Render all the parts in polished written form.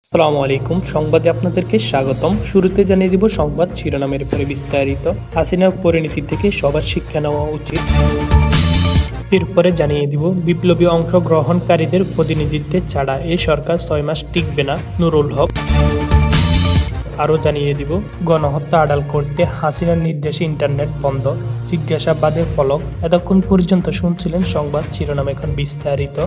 আসসালামু আলাইকুম। সংবাদে আপনাদেরকে স্বাগতম। শুরুতে জানিয়ে দিব সংবাদ শিরোনামের পরে বিস্তারিত। হাসিনার পরিণতি থেকে সবার শিক্ষা নেওয়া উচিত। এরপরে জানিয়ে দিব বিপ্লবী অংশগ্রহণকারীদের প্রতিনিধিত্বে ছাড়া এই সরকার 6 মাস টিকবে না, নুরুল হক। আরও জানিয়ে দিব গণহত্যা আড়াল করতে হাসিনার নির্দেশে ইন্টারনেট বন্ধ, জিজ্ঞাসাবাদের ফলক। এতক্ষণ পর্যন্ত শুনছিলেন সংবাদ শিরোনাম, এখন বিস্তারিত।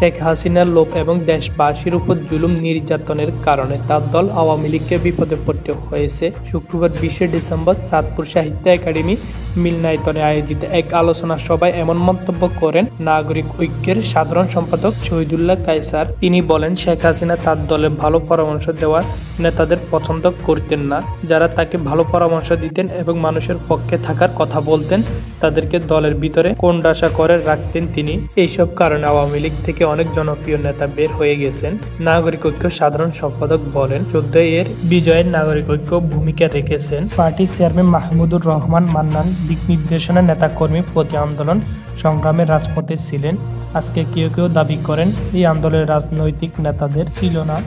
শেখ হাসিনার লোভ এবং দেশবাসীর উপর জুলুম নির্যাতনের কারণে তার দল আওয়ামী লীগকে বিপদে পড়তে হয়েছে। শুক্রবার 20 ডিসেম্বর চাঁদপুর সাহিত্য একাডেমি মিলনায়তনে আয়োজিত এক আলোচনা সভায় এমন মন্তব্য করেন নাগরিক ঐক্যের সাধারণ সম্পাদক শহীদুল্লাহ কায়সার। তিনি বলেন, শেখ হাসিনা তার দলের ভালো পরামর্শ দেওয়া নেতাদের পছন্দ করতেন না। যারা তাকে ভালো পরামর্শ দিতেন এবং মানুষের পক্ষে থাকার কথা বলতেন তাদেরকে দলের ভিতরে কোণঠাসা করে রাখতেন তিনি। এইসব কারণে আওয়ামী লীগ থেকে অনেক জনপ্রিয় নেতা বের হয়ে গেছেন। নাগরিক ঐক্য সাধারণ সম্পাদক বলেন, 14 এর বিজয়ের নাগরিক ঐক্য ভূমিকা রেখেছেন। পার্টির চেয়ারম্যান মাহমুদুর রহমান মান্নান দিক নির্দেশনা নেতাকর্মী প্রতি আন্দোলন সংগ্রামের রাজপথে ছিলেন। আজকে কেউ কেউ দাবি করেন এই আন্দোলনের রাজনৈতিক নেতাদের ছিল না,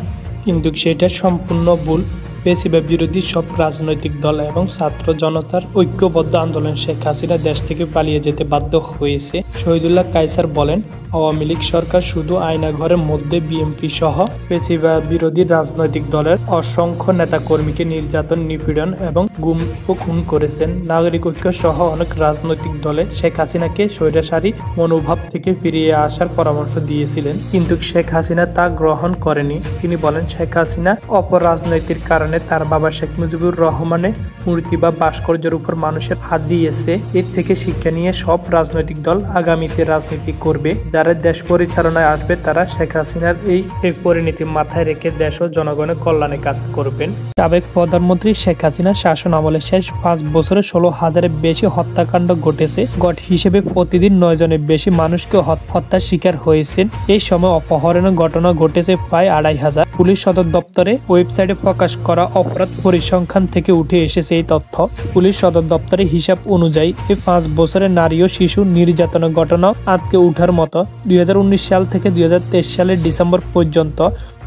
কিন্তু সেটা সম্পূর্ণ ভুল। পেশিবাদ বিরোধী সব রাজনৈতিক দল এবং ছাত্র জনতার ঐক্যবদ্ধ আন্দোলন শেখ হাসিনা দেশ থেকে পালিয়ে যেতে বাধ্য হয়েছে। শহীদুল্লাহ কায়সার বলেন, আওয়ামী লীগ সরকার শুধু আয়নাঘরের মধ্যে বিএনপি সহ পেশিবাদ বিরোধী রাজনৈতিক দলের অসংখ্য নেতাকর্মীকে নির্যাতন, নিপীড়ন এবং গুম ও খুন করেছেন। নাগরিক ঐক্য সহ অনেক রাজনৈতিক দলে শেখ হাসিনাকে স্বৈরাচারী মনোভাব থেকে ফিরিয়ে আসার পরামর্শ দিয়েছিলেন, কিন্তু শেখ হাসিনা তা গ্রহণ করেনি। তিনি বলেন, শেখ হাসিনা অপরাজনীতির কারণে তার বাবা শেখ মুজিবুর রহমানের মূর্তি বা ভাস্কর্যের উপর মানুষের হাত দিয়েছে। এর থেকে শিক্ষা নিয়ে সব রাজনৈতিক দল আগামীতে রাজনীতি করবে। যারা দেশ পরিচালনায় আসবে তারা শেখ হাসিনার এই পরিণতি মাথায় রেখে দেশ ও জনগণের কল্যাণে কাজ করবেন। সাবেক প্রধানমন্ত্রী শেখ হাসিনার শাসন আমলে শেষ 5 বছরে 16,000-এর বেশি হত্যাকাণ্ড ঘটেছে। গড় হিসেবে প্রতিদিন 9 জনের বেশি মানুষকে হত্যার শিকার হয়েছেন। এই সময় অপহরণের ঘটনা ঘটেছে প্রায় 2,500। পুলিশ সদর দপ্তরে ওয়েবসাইটে প্রকাশ করা অপরাধ পরিসংখ্যান থেকে উঠে এসেছে এই তথ্য। পুলিশ সদর দপ্তরের হিসাব অনুযায়ী এই 5 বছরে নারী ও শিশু নির্যাতনের ঘটনা আটকে ওঠার মতো। 2019 সাল থেকে 2023 সালের ডিসেম্বর পর্যন্ত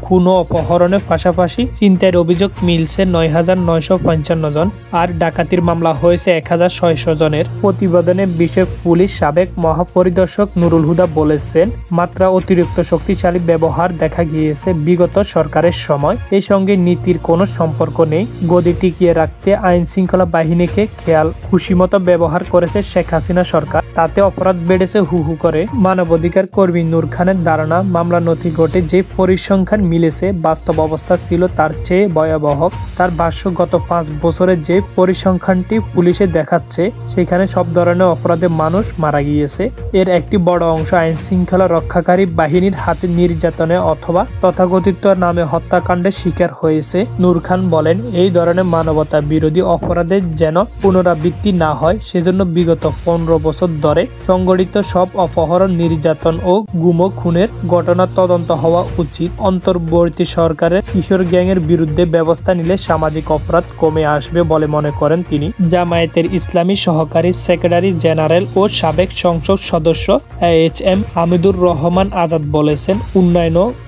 খুন ও অপহরণের পাশাপাশি ছিনতাইয়ের অভিযোগ মিলছে 9,955 জন, আর ডাকাতির মামলা হয়েছে 1,600 জনের। প্রতিবেদনে বিষয় পুলিশ সাবেক মহাপরিদর্শক নুরুল হুদা বলেছেন, মাত্রা অতিরিক্ত শক্তিশালী ব্যবহার দেখা গিয়েছে বিগত সরকারের সময়। এই সঙ্গে নীতির কোনো সম্পর্ক নেই। গদি টিকিয়ে রাখতে আইন শৃঙ্খলা বাহিনীকে খেয়াল খুশিমতো ব্যবহার করেছে শেখ হাসিনা সরকার। তাতে অপরাধ বেড়েছে হু হু করে। মানবাধিকার কর্মী নূর খানের ধারণা, মামলা নথি ঘটে যে পরিসংখ্যান মিলেছে বাস্তব অবস্থা ছিল তার চেয়ে ভয়াবহ। তার ভাষ্য, গত 5 বছরে যে পরিসংখ্যানটি পুলিশে দেখাচ্ছে সেখানে সব ধরনের অপরাধে মানুষ মারা গিয়েছে। এর একটি বড় অংশ আইন শৃঙ্খলা রক্ষাকারী বাহিনীর হাতে নির্যাতনে অথবা তথাকথিত নামে হত্যাকাণ্ডের শিকার হয়েছে। নূর খান বলেন, এই ধরনের মানবতা বিরোধী অপরাধের যেন পুনরাবৃত্তি না হয় সেজন্য বিগত 15 বছর ধরে সংগঠিত সব অপহরণ, নির্যাতন ও গুম ও খুনের ঘটনা তদন্ত হওয়া উচিত। অন্তর্বর্তী সরকারের কিশোর গ্যাংয়ের বিরুদ্ধে ব্যবস্থা নিলে সামাজিক অপরাধ কমে আসবে বলে মনে করেন তিনি। জামায়াতের ইসলামী সহকারী সেক্রেটারি জেনারেল ও সাবেক সংসদ সদস্য HM হামিদুর রহমান আজাদ বলেছেন,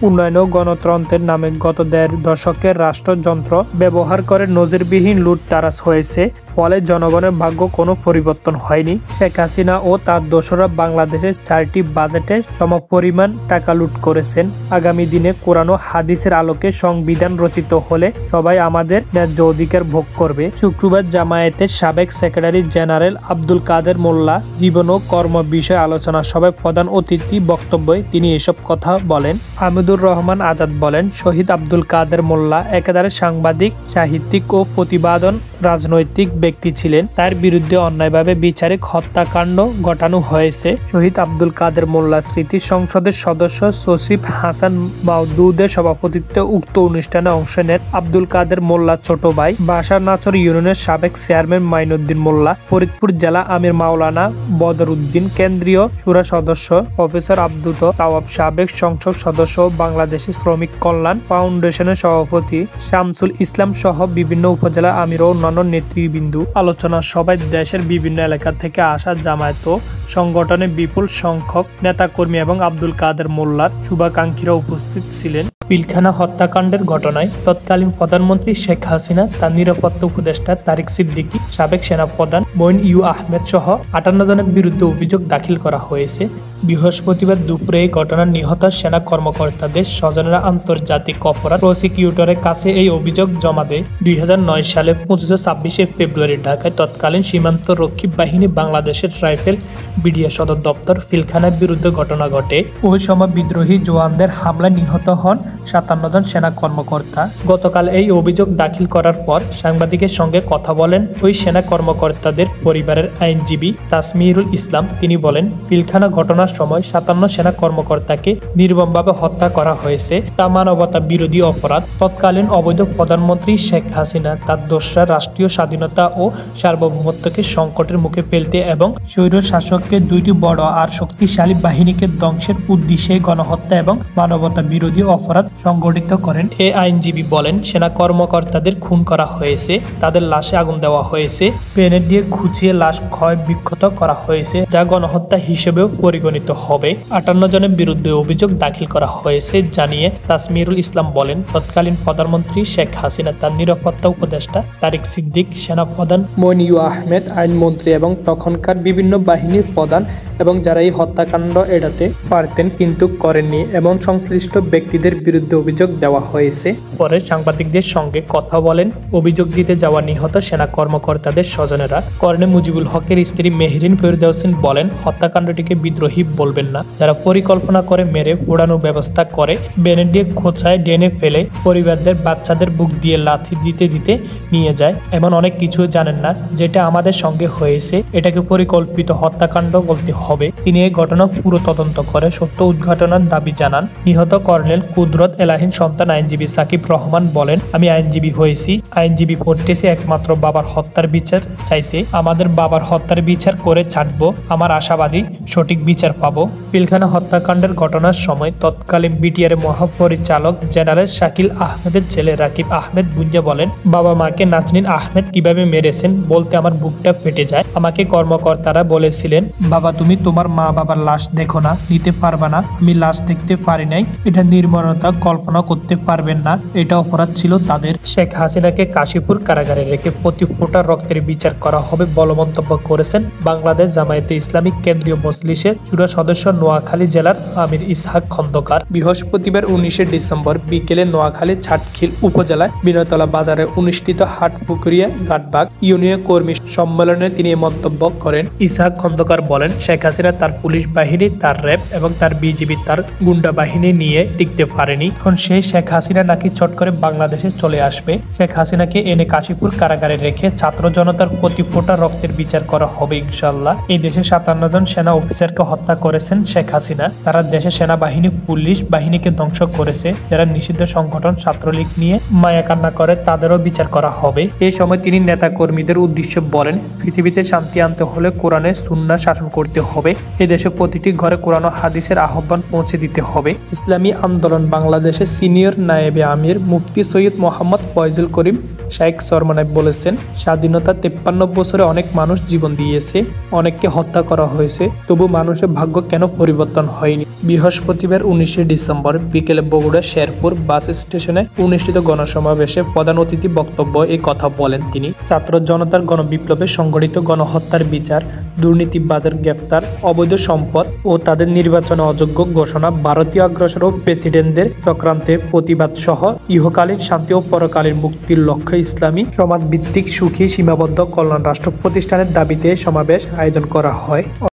উন্নয়ন ও গণতন্ত্রের নামে গত 1.5 দশকের রাষ্ট্রযন্ত্র ব্যবহার করে নজিরবিহীন লুটতারাজ হয়েছে। ফলে জনগণের ভাগ্য কোনো পরিবর্তন হয়নি। শেখ হাসিনা ও তার দোসররা বাংলাদেশের 4টি বাজেটে সমপরিমাণ টাকা লুট করেছেন। আগামী দিনে কোরআন ও হাদিসের আলোকে সংবিধান রচিত হলে সবাই আমাদের ন্যায্য অধিকার ভোগ করবে। শুক্রবার জামায়াতের সাবেক সেক্রেটারি জেনারেল আব্দুল কাদের মোল্লা জীবন ও কর্ম বিষয়ে আলোচনা সভায় প্রধান অতিথি বক্তব্যে তিনি এসব কথা বলেন। হামিদুর রহমান আজাদ বলেন, শহীদ আব্দুল কাদের মোল্লা একাধারে সাংবাদিক, সাহিত্যিক ও প্রতিবাদন রাজনৈতিক ব্যক্তি ছিলেন। তার বিরুদ্ধে অন্যায়ভাবে বিচারিক হত্যাকাণ্ড ঘটানো হয়েছে। শহীদ আব্দুল কাদের মোল্লা স্মৃতি সংসদের সদস্য সচিব হাসান মাওদুদের সভাপতিত্বে উক্ত অনুষ্ঠানে অংশ নেন আব্দুল কাদের মোল্লা ছোট ভাই, বাসারনাচর ইউনিয়নের সাবেক চেয়ারম্যান মাইনুদ্দিন মোল্লা, ফরিদপুর জেলা আমির মাওলানা বদর উদ্দিন, কেন্দ্রীয় শুরা সদস্য প্রফেসর আব্দুল তাওয়াব, সাবেক সংসদ সদস্য ও বাংলাদেশ শ্রমিক কল্যাণ ফাউন্ডেশনের সভাপতি শামসুল ইসলাম সহ বিভিন্ন উপজেলা আমির ও অন্যান্য অন্যান্য নেতৃবৃন্দ আলোচনা সভায় দেশের বিভিন্ন এলাকা থেকে আসা জামায়াত ও সংগঠনের বিপুল সংখ্যক নেতাকর্মী এবং আব্দুল কাদের মোল্লার শুভাকাঙ্ক্ষীরা উপস্থিত ছিলেন। পিলখানা হত্যাকাণ্ডের ঘটনায় তৎকালীন প্রধানমন্ত্রী শেখ হাসিনা, তার নিরাপত্তা উপদেষ্টা তারিক সিদ্দিকী, সাবেক সেনাপ্রধান মঈন ইউ আহমেদ সহ 58 জনের বিরুদ্ধে অভিযোগ দাখিল করা হয়েছে। বৃহস্পতিবার দুপুরে এই ঘটনার নিহত সেনা কর্মকর্তাদের স্বজনেরা আন্তর্জাতিক অপরাধ প্রসিকিউটরের কাছে এই অভিযোগ জমা দেয়। 2009 সালে 25-26 ফেব্রুয়ারি ঢাকায় তৎকালীন সীমান্ত রক্ষী বাহিনী বাংলাদেশের রাইফেল বিডিআর সদর দপ্তর পিলখানার বিরুদ্ধে ঘটনা ঘটে। ওই সময় বিদ্রোহী জওয়ানদের হামলায় নিহত হন 57 জন সেনা কর্মকর্তা। গতকাল এই অভিযোগ দাখিল করার পর সাংবাদিকের সঙ্গে কথা বলেন ওই সেনা কর্মকর্তাদের পরিবারের আইনজীবী তাসমিরুল ইসলাম। তিনি বলেন, পিলখানা ঘটনার সময় 57 সেনা কর্মকর্তাকে নির্মমভাবে হত্যা করা হয়েছে। তা মানবতা বিরোধী অপরাধ। তৎকালীন অবৈধ প্রধানমন্ত্রী শেখ হাসিনা তার দোসরা রাষ্ট্রীয় স্বাধীনতা ও সার্বভৌমত্বকে সংকটের মুখে ফেলতে এবং স্বৈর শাসককে দুইটি বড় আর শক্তিশালী বাহিনীকে ধ্বংসের উদ্দেশ্যে গণহত্যা এবং মানবতা বিরোধী অপরাধ সংগঠিত করেন। এ আইনজীবী বলেন, সেনা কর্মকর্তাদের খুন করা হয়েছে, তাদের লাশে আগুন দেওয়া হয়েছে, গ্রেনেড দিয়ে খুঁচিয়ে লাশ ক্ষয় বিক্ষত করা হয়েছে, যা গণহত্যা হিসেবেও পরিগণিত হবে। 58 জনের বিরুদ্ধে অভিযোগ দাখিল করা হয়েছে জানিয়ে তাসমিরুল ইসলাম বলেন, তৎকালীন প্রধানমন্ত্রী শেখ হাসিনা, তার নিরাপত্তা উপদেষ্টা তারিক সিদ্দিক, সেনাপ্রধান মঈন ইউ আহমেদ, আইনমন্ত্রী এবং তখনকার বিভিন্ন বাহিনীর প্রধান এবং যারা এই হত্যাকাণ্ড এড়াতে পারতেন কিন্তু করেননি এমন সংশ্লিষ্ট ব্যক্তিদের বিরুদ্ধে অভিযোগ দেওয়া হয়েছে। পরে সাংবাদিকদের সঙ্গে কথা বলেন অভিযোগ দিতে যাওয়া নিহত সেনা কর্মকর্তাদের স্বজনেরা। কর্নেল মুজিবুল হকের স্ত্রী মেহরিন ফেরদৌস বলেন, হত্যাকাণ্ডটিকে বিদ্রোহী বলবেন না। যারা পরিকল্পনা করে মেরে পোড়ানোর ব্যবস্থা করে, গ্রেনেড দিয়ে খোঁচায় ডেনে ফেলে, পরিবারদের বাচ্চাদের বুক দিয়ে লাথি দিতে দিতে নিয়ে যায়, এমন অনেক কিছু জানেন না। যেটা আমাদের সঙ্গে হয়েছে এটাকে পরিকল্পিত হত্যাকাণ্ড বলতে হবে। তিনি এই ঘটনা পুরো তদন্ত করে সত্য উদ্ঘাটনের দাবি জানান। নিহত কর্নেল কুদরত এলাহীন সন্তান আইনজীবী সাকিব রহমান বলেন, আমি আইনজীবী হয়েছি, আইনজীবী পড়তেছি একমাত্র বাবার হত্যার বিচার চাইতে। আমাদের বাবার হত্যার বিচার করে ছাড়বো। আমার আশাবাদী সঠিক বিচার পাবো। পিলখানা হত্যাকাণ্ডের ঘটনার সময় তৎকালীন বিটিআর মহাপরিচালক জেনারেল শাকিল আহমেদের ছেলে রাকিব আহমেদ বুঞ্জা বলেন, বাবা মাকে নাজনীন আহমেদ কিভাবে মেরেছেন বলতে আমার বুকটা ফেটে যায়। আমাকে কর্মকর্তারা বলেছিলেন, বাবা তুমি তোমার মা বাবার লাশ দেখো না, নিতে পারবা না। আমি লাশ দেখতে পারি নাই। এটা নির্মমতা কল্পনা করতে পারবেন না। এটা অপরাধ ছিল তাদের। শেখ হাসিনাকে কাশীপুর কারাগারে রেখে প্রতি ফোঁটা রক্তের বিচার করা হবে বলে মন্তব্য করেছেন বাংলাদেশ জামায়াতে ইসলামী কেন্দ্রীয় মজলিসের শুরা সদস্য নোয়াখালী জেলার আমির ইসহাক খন্দকার। বৃহস্পতিবার 19 ডিসেম্বর বিকেলে নোয়াখালী ছাটখিল উপজেলায় বিনয়তলা বাজারে অনুষ্ঠিত হাটপুকুরিয়া ঘাটবাগ ইউনিয়ন কর্মী সম্মেলনে তিনি মন্তব্য করেন। ইসহাক খন্দকার বলেন, শেখ হাসিনা তার পুলিশ বাহিনী, তার র্যাব এবং তার বিজিবি, তার গুন্ডা বাহিনী নিয়ে টিকতে পারেনি। এখন সেই শেখ হাসিনা নাকি চট করে বাংলাদেশে চলে আসবে। শেখ হাসিনাকে এনে কাশীপুর কারাগারে রেখে ছাত্র জনতার প্রতি ফোঁটা রক্তের বিচার করা হবে ইনশাল্লাহ। এই দেশে 57 জন সেনা অফিসারকে হত্যা করেছেন শেখ হাসিনা। তারা দেশের সেনাবাহিনী, পুলিশ বাহিনীকে ধ্বংস করেছে। যারা নিষিদ্ধ সংগঠন ছাত্রলীগ নিয়ে মায়া কান্না করে তাদেরও বিচার করা হবে। এই সময় তিনি নেতা কর্মীদের উদ্দেশ্যে বলেন, পৃথিবীতে শান্তি আনতে হলে কোরআনের সুন্নাহ শাসন করতে হবে। এই দেশে প্রতিটি ঘরে কোরআন ও হাদিসের আহ্বান পৌঁছে দিতে হবে। ইসলামী আন্দোলন বাংলাদেশের সিনিয়র নায়েবে আমির মুফতি সৈয়দ মোহাম্মদ ফয়জুল করিম শাইখ সরমানায় বলেছেন, স্বাধীনতা 53 বছরে অনেক মানুষ জীবন দিয়েছে, অনেককে হত্যা করা হয়েছে, তবু মানুষের ভাগ্য কেন পরিবর্তন হয়নি। বৃহস্পতিবার 19 ডিসেম্বর বিকেলে বগুড়া শেরপুর বাস স্টেশনে অনুষ্ঠিত গণসমাবেশে প্রধান অতিথি বক্তব্য এই কথা বলেন তিনি। ছাত্র জনতার গণবিপ্লবে সংগঠিত গণহত্যার বিচার, দুর্নীতিবাজের গ্রেফতার, অবৈধ সম্পদ ও তাদের নির্বাচনে অযোগ্য ঘোষণা, ভারতীয় আগ্রাসন ও প্রেসিডেন্টদের চক্রান্তের প্রতিবাদ সহ ইহকালীন শান্তি ও পরকালীন মুক্তির লক্ষ্যে ইসলামী সমাজভিত্তিক সুখী সীমাবদ্ধ কল্যাণ রাষ্ট্র প্রতিষ্ঠানের দাবিতে সমাবেশ আয়োজন করা হয়।